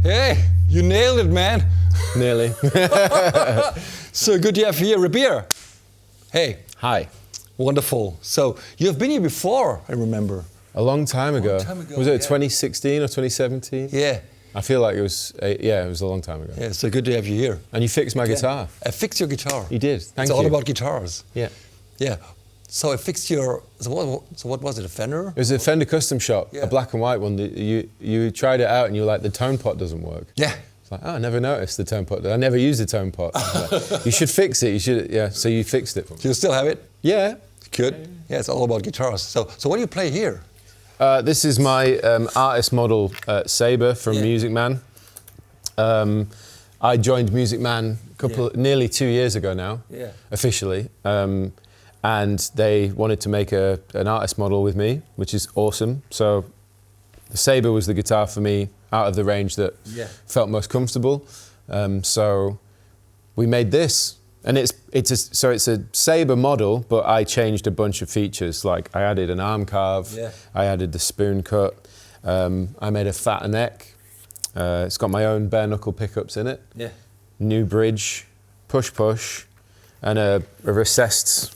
Hey, you nailed it, man. Nearly. So good to have you here, Rabir. Hey. Hi. Wonderful. So you've been here before, I remember. A long time ago. Was it yeah. 2016 or 2017? Yeah. I feel like it was, it was a long time ago. Yeah, so good to have you here. And you fixed my guitar. I fixed your guitar. You did, thank you. It's all about guitars. Yeah. Yeah. So I fixed your, so what was it, a Fender? It was a Fender Custom Shop, Yeah. a black and white one. You tried it out and you were like, the tone pot doesn't work. Yeah. It's like, oh, I never noticed the tone pot. I never used the tone pot. Like, you should fix it. You should, yeah. So you fixed it for me. Do you still have it? Yeah. Good. Yeah, it's all about guitars. So what do you play here? This is my artist model Sabre from Music Man. I joined Music Man nearly 2 years ago now, officially. And they wanted to make an artist model with me, which is awesome. So the Sabre was the guitar for me out of the range that felt most comfortable. So we made this. And it's a Sabre model, but I changed a bunch of features. Like I added an arm carve, I added the spoon cut, I made a fatter neck. It's got my own bare knuckle pickups in it. Yeah. New bridge, push, and a recessed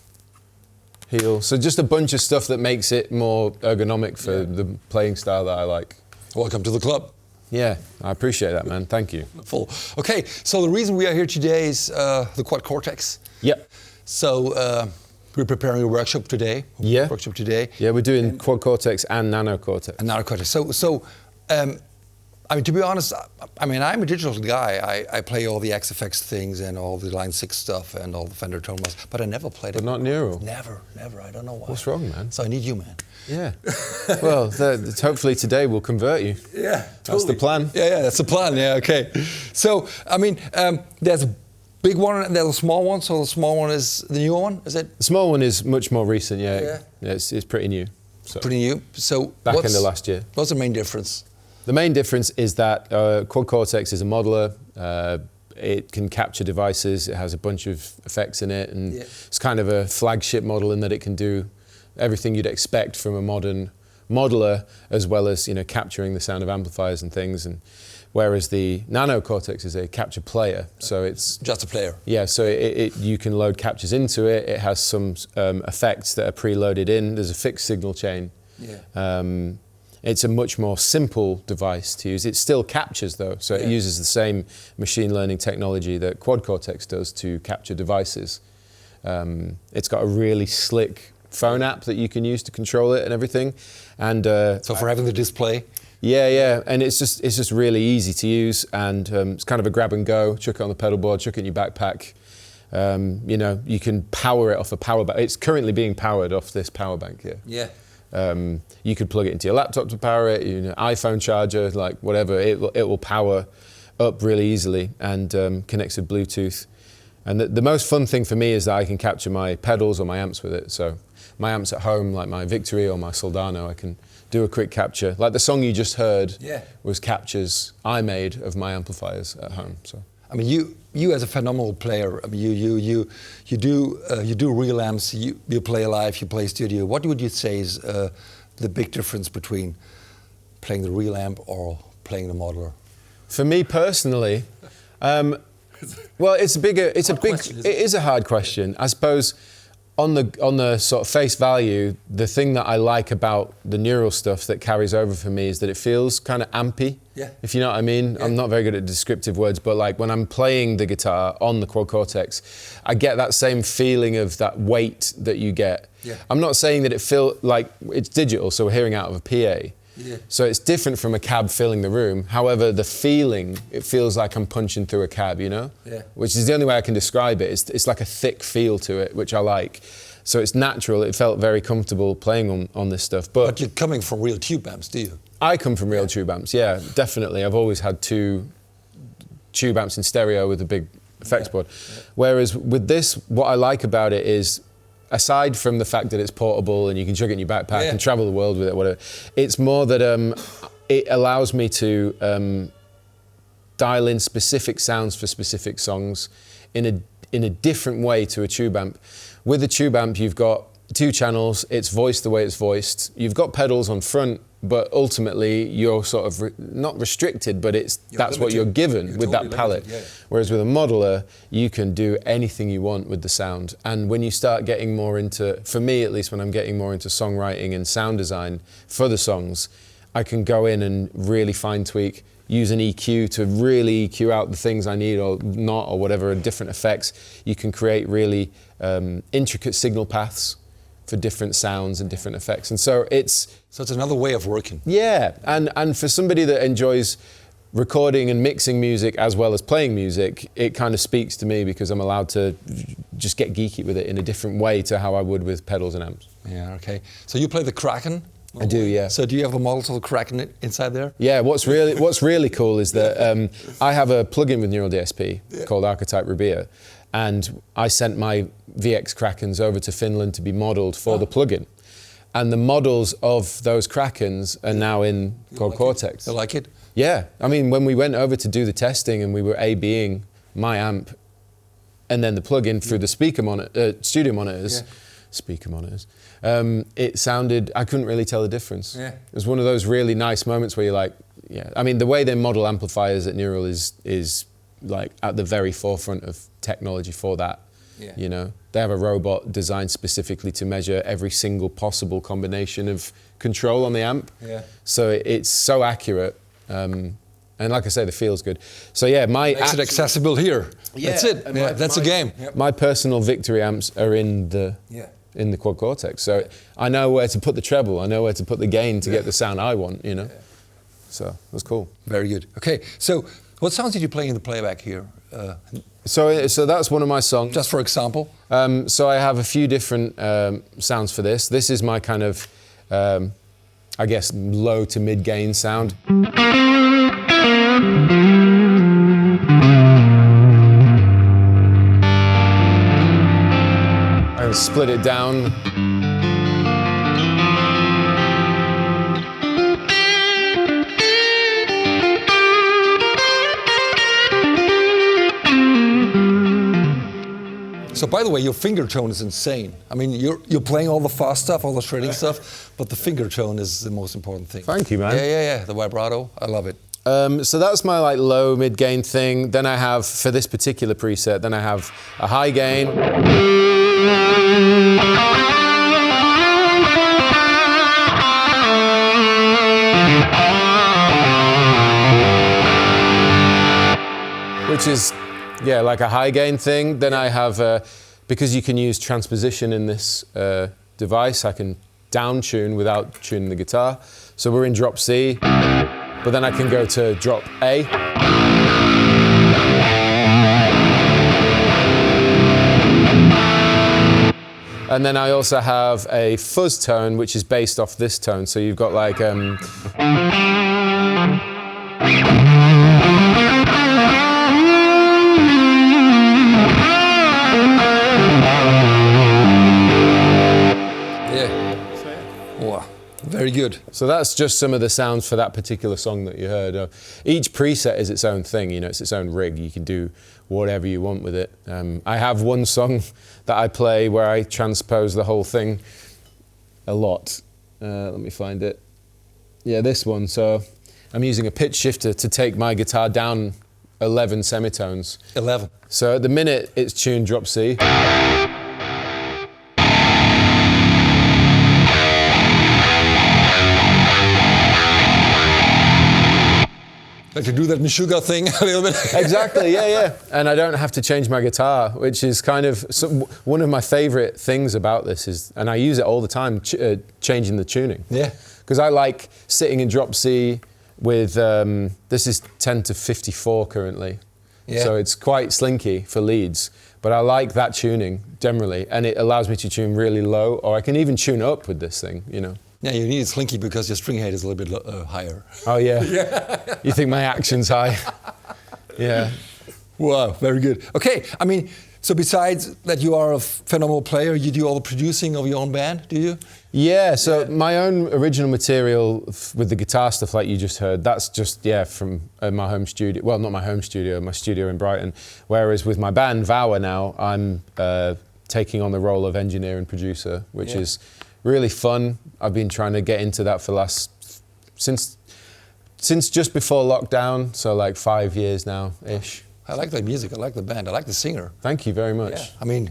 heel. So just a bunch of stuff that makes it more ergonomic for the playing style that I like. Welcome to the club. Yeah, I appreciate that, man. Thank you. Full. Okay, so the reason we are here today is the Quad Cortex. Yep. So we're preparing a workshop today. Yeah. Workshop today. Yeah, we're doing Quad Cortex and Nano Cortex. And Nano Cortex. So I mean, to be honest, I mean, I'm a digital guy. I play all the XFX things and all the Line 6 stuff and all the Fender Tonemas, but I never played it. But not Neural? Never. I don't know why. What's wrong, man? So I need you, man. Yeah. Well, hopefully today we'll convert you. Yeah, totally. That's the plan. Yeah, that's the plan. Yeah, okay. So, I mean, there's a big one and there's a small one. So the small one is the new one, is it? The small one is much more recent, yeah. It's pretty new. So. Pretty new. So back in the last year. What's the main difference? The main difference is that Quad Cortex is a modeler. It can capture devices. It has a bunch of effects in it, and it's kind of a flagship model in that it can do everything you'd expect from a modern modeler, as well as capturing the sound of amplifiers and things. And whereas the Nano Cortex is a capture player, so it's just a player. Yeah, so you can load captures into it. It has some effects that are preloaded in. There's a fixed signal chain. Yeah. It's a much more simple device to use. It still captures though, so it uses the same machine learning technology that Quad Cortex does to capture devices. It's got a really slick phone app that you can use to control it and everything. And so for having the display? Yeah, and it's just really easy to use, and it's kind of a grab and go. Chuck it on the pedal board, chuck it in your backpack. You can power it off a power bank. It's currently being powered off this power bank here. Yeah. You could plug it into your laptop to power it, iPhone charger, like whatever. It will power up really easily and connects with Bluetooth. And the most fun thing for me is that I can capture my pedals or my amps with it. So my amps at home, like my Victory or my Soldano, I can do a quick capture. Like the song you just heard was captures I made of my amplifiers at home. So I mean, you as a phenomenal player. I mean, you do real amps. You play live. You play studio. What would you say is the big difference between playing the real amp or playing the modeler? For me personally, well, it is a hard question. I suppose on the sort of face value, the thing that I like about the Neural stuff that carries over for me is that it feels kind of ampy. Yeah. If you know what I mean. Yeah. I'm not very good at descriptive words, but like when I'm playing the guitar on the Quad Cortex, I get that same feeling of that weight that you get. Yeah. I'm not saying that it feels like it's digital, so we're hearing out of a PA. Yeah. So it's different from a cab filling the room. However, the feeling, it feels like I'm punching through a cab, Yeah. Which is the only way I can describe it. It's like a thick feel to it, which I like. So it's natural. It felt very comfortable playing on this stuff. But you're coming from real tube amps, do you? I come from real tube amps, yeah, definitely. I've always had 2 tube amps in stereo with a big effects board. Yeah. Whereas with this, what I like about it is, aside from the fact that it's portable and you can chuck it in your backpack and travel the world with it, whatever, it's more that it allows me to dial in specific sounds for specific songs in a different way to a tube amp. With a tube amp, you've got 2 channels, it's voiced the way it's voiced. You've got pedals on front but ultimately you're sort of not restricted, but that's what you're given with that palette. Yeah. Whereas with a modeler, you can do anything you want with the sound. And when you start getting more into, for me at least, when I'm getting more into songwriting and sound design for the songs, I can go in and really fine tweak, use an EQ to really EQ out the things I need or not, or whatever, different effects. You can create really intricate signal paths for different sounds and different effects. And so it's another way of working. Yeah, and for somebody that enjoys recording and mixing music as well as playing music, it kind of speaks to me because I'm allowed to just get geeky with it in a different way to how I would with pedals and amps. Yeah, okay. So you play the Kraken? I do, yeah. So do you have a model of the Kraken inside there? Yeah, what's really cool is that I have a plugin with Neural DSP called Archetype Rubia, and I sent my VX Krakens over to Finland to be modeled for the plugin. And the models of those Krakens are now in Korg Cortex. You like it? Yeah, I mean, when we went over to do the testing and we were A/B'ing my amp and then the plugin through the studio monitors, speaker monitors, it sounded, I couldn't really tell the difference. Yeah. It was one of those really nice moments where you're like, yeah. I mean, the way they model amplifiers at Neural is like at the very forefront of technology for that. Yeah. You know, they have a robot designed specifically to measure every single possible combination of control on the amp. Yeah. So it's so accurate. And like I say, the feel's good. So yeah, makes it accessible here. Yeah, that's it. Yeah, that's a game. Yep. My personal victory amps are in the Quad Cortex. So I know where to put the treble. I know where to put the gain to get the sound I want. You know. Yeah. So that's cool. Very good. Okay. So what sounds did you play in the playback here? So that's one of my songs. Just for example. So I have a few different sounds for this. This is my kind of, I guess, low to mid gain sound. I split it down. So by the way, your finger tone is insane. I mean, you're playing all the fast stuff, all the shredding stuff, but the finger tone is the most important thing. Thank you, man. Yeah. The vibrato, I love it. So that's my like low mid gain thing. Then I have, for this particular preset, then I have a high gain. Which is, yeah, like a high gain thing. Then I have, because you can use transposition in this device, I can down tune without tuning the guitar. So we're in drop C, but then I can go to drop A. And then I also have a fuzz tone, which is based off this tone. So you've got like, Wow, very good. So that's just some of the sounds for that particular song that you heard. Each preset is its own thing, you know, it's its own rig. You can do whatever you want with it. I have one song that I play where I transpose the whole thing a lot. Let me find it. Yeah, this one. So I'm using a pitch shifter to take my guitar down 11 semitones. 11. So at the minute it's tuned drop C. Like to do that Meshuggah thing a little bit. Exactly, yeah. And I don't have to change my guitar, which is kind of one of my favorite things about this is, and I use it all the time, changing the tuning. Yeah. Because I like sitting in drop C with, this is 10 to 54 currently. Yeah. So it's quite slinky for leads, but I like that tuning generally, and it allows me to tune really low, or I can even tune up with this thing, you know. Yeah, you need it slinky because your string height is a little bit higher. Oh yeah. You think my action's high? Yeah. Wow, very good. Okay, I mean, so besides that you are a phenomenal player, you do all the producing of your own band, do you? Yeah, so my own original material with the guitar stuff like you just heard, that's just, from my home studio. Well, not my home studio, my studio in Brighton. Whereas with my band, Vower now, I'm taking on the role of engineer and producer, which is really fun. I've been trying to get into that for the last since just before lockdown, so like 5 years now-ish. I like the music, I like the band, I like the singer. Thank you very much. Yeah. I mean,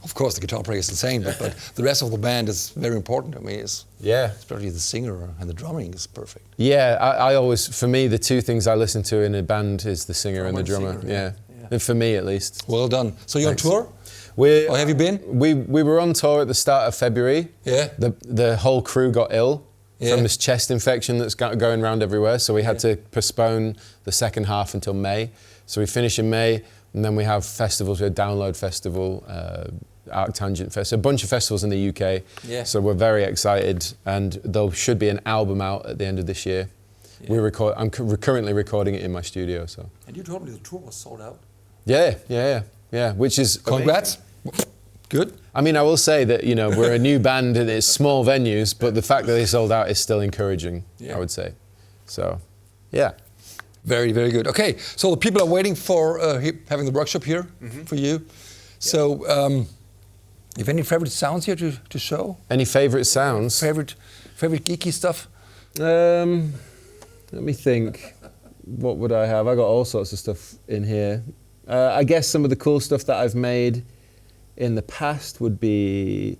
of course the guitar player is insane, but the rest of the band is very important to me. Especially the singer and the drumming is perfect. Yeah, I always, for me, the two things I listen to in a band is the singer and the drummer. Singer, yeah. And for me at least. Well done. So you're Thanks. on tour? Or have you been? We were on tour at the start of February. Yeah. The whole crew got ill from this chest infection that's going around everywhere, so we had to postpone the second half until May. So we finish in May, and then we have festivals. We have Download Festival, Arctangent Festival, a bunch of festivals in the UK. Yeah. So we're very excited, and there should be an album out at the end of this year. Yeah. I'm currently recording it in my studio. So. And you told me the tour was sold out. Yeah. Which is congrats. Good. I mean, I will say that, you know, we're a new band and it's small venues, but the fact that they sold out is still encouraging, I would say. So, yeah. Very, very good. Okay, so the people are waiting for having the workshop here for you. Yeah. So, you have any favorite sounds here to show? Any favorite sounds? Favorite geeky stuff? Let me think. What would I have? I got all sorts of stuff in here. I guess some of the cool stuff that I've made in the past would be,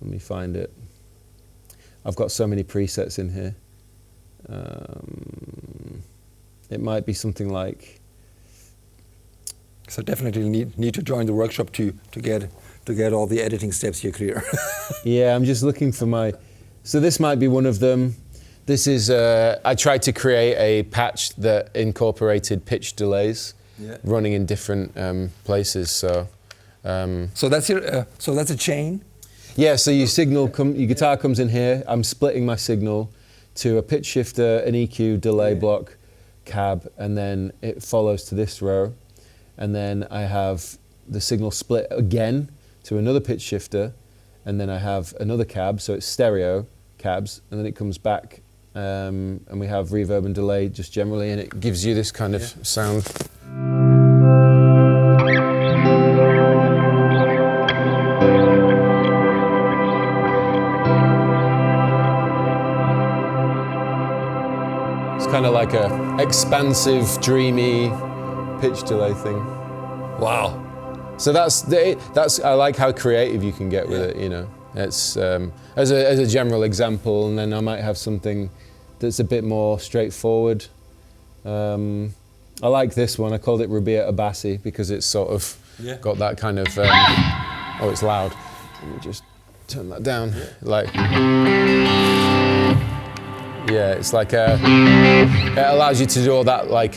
let me find it. I've got so many presets in here. It might be something like. So definitely need to join the workshop to get all the editing steps here clear. Yeah, I'm just looking for my. So this might be one of them. This is. I tried to create a patch that incorporated pitch delays, running in different places. So. So that's your. So that's a chain. Yeah. So your your guitar comes in here. I'm splitting my signal to a pitch shifter, an EQ, delay block, cab, and then it follows to this row, and then I have the signal split again to another pitch shifter, and then I have another cab. So it's stereo cabs, and then it comes back, and we have reverb and delay just generally, and it gives you this kind of sound. Kind of like a expansive, dreamy pitch delay thing. Wow. So that's I like how creative you can get with it. You know, it's as a general example, and then I might have something that's a bit more straightforward. I like this one. I called it Rabia Abassi because it's sort of got that kind of. Oh, it's loud. Let me just turn that down. Like. Yeah, it's like it allows you to do all that like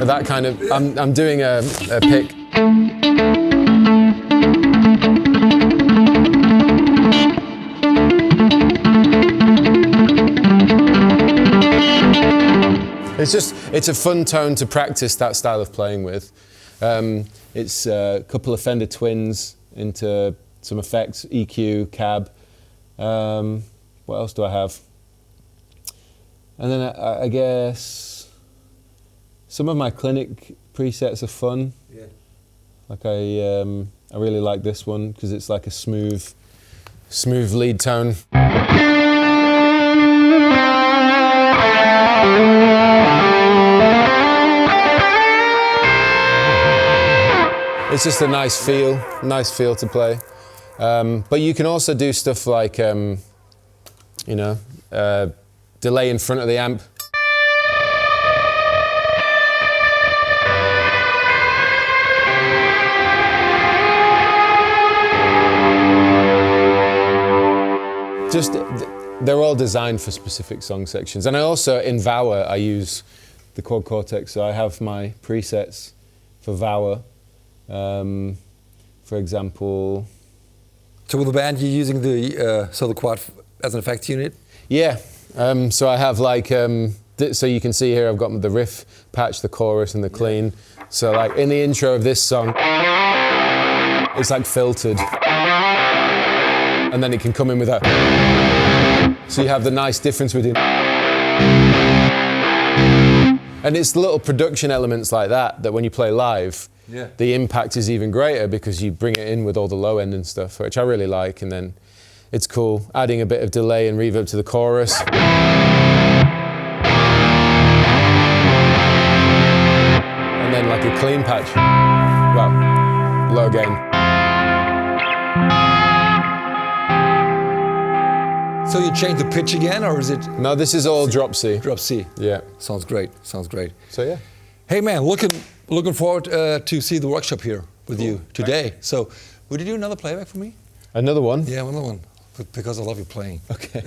that kind of. I'm doing a pick. It's a fun tone to practice that style of playing with. It's a couple of Fender Twins into some effects, EQ, cab. What else do I have? And then I guess some of my clinic presets are fun. Yeah. Like I really like this one because it's like a smooth lead tone. It's just a nice feel to play. But you can also do stuff like, you know, delay in front of the amp. They're all designed for specific song sections. And I also, in Vower, I use the Quad Cortex, so I have my presets for Vower. For example. So with the band, you're using the quad as an effects unit? Yeah. So I have like so you can see here I've got the riff patch, the chorus, and the clean. So like in the intro of this song, it's like filtered, and then it can come in with that. So you have the nice difference between. And it's little production elements like that when you play live. Yeah. the impact is even greater because you bring it in with all the low end and stuff, which I really like. And then it's cool adding a bit of delay and reverb to the chorus. And then like a clean patch. Well, low gain. So you change the pitch again, or is it No, this is all drop C. drop C? Yeah. Sounds great. Sounds great. So yeah. Hey man, looking forward to see the workshop here with you today. So, would you do another playback for me? Another one. Yeah, another one, because I love you playing. Okay.